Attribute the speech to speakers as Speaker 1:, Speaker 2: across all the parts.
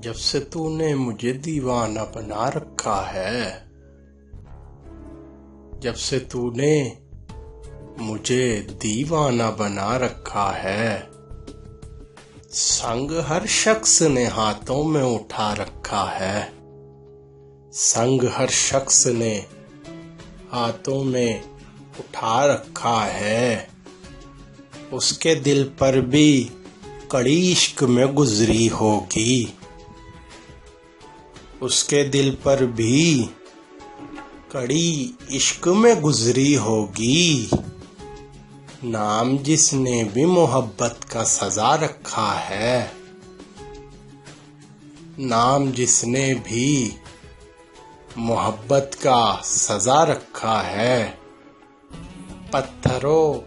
Speaker 1: जब से तूने मुझे दीवाना बना रखा है, जब से तूने मुझे दीवाना बना रखा है, संग हर शख्स ने हाथों में उठा रखा है, संग हर शख्स ने हाथों में उठा रखा है। उसके दिल पर भी कड़ी इश्क में गुजरी होगी, उसके दिल पर भी कड़ी इश्क में गुजरी होगी। नाम जिसने भी मोहब्बत का सजा रखा है, नाम जिसने भी मोहब्बत का सजा रखा है। पत्थरों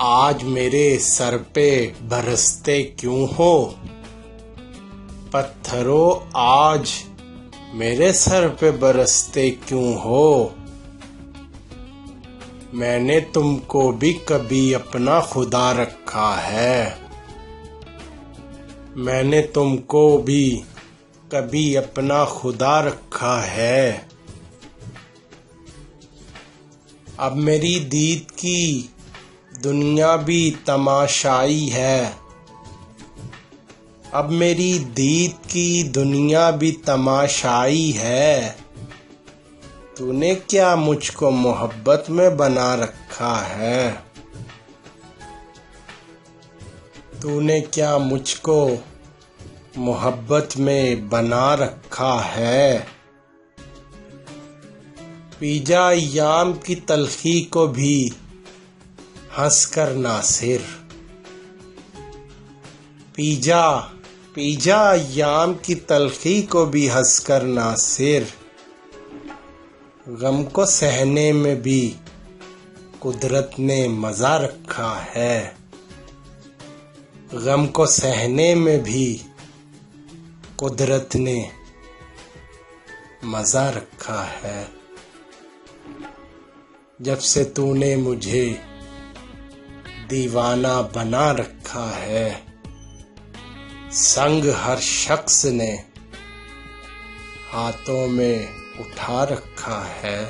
Speaker 1: आज मेरे सर पे बरसते क्यों हो, पत्थरों आज मेरे सर पे बरसते क्यों हो। मैंने तुमको भी कभी अपना खुदा रखा है, मैंने तुमको भी कभी अपना खुदा रखा है। अब मेरी दीद की दुनिया भी तमाशाई है, अब मेरी दीद की दुनिया भी तमाशाई है। तूने क्या मुझको मोहब्बत में बना रखा है, तूने क्या मुझको मोहब्बत में बना रखा है। पीजा अय्याम की तलखी को भी हंस कर नासिर, पीजा अय्याम की तलखी को भी हंस कर नासिर। गम को सहने में भी कुदरत ने मजा रखा है, गम को सहने में भी कुदरत ने मजा रखा है। जब से तूने मुझे दीवाना बना रखा है, संग हर शख्स ने हाथों में उठा रखा है।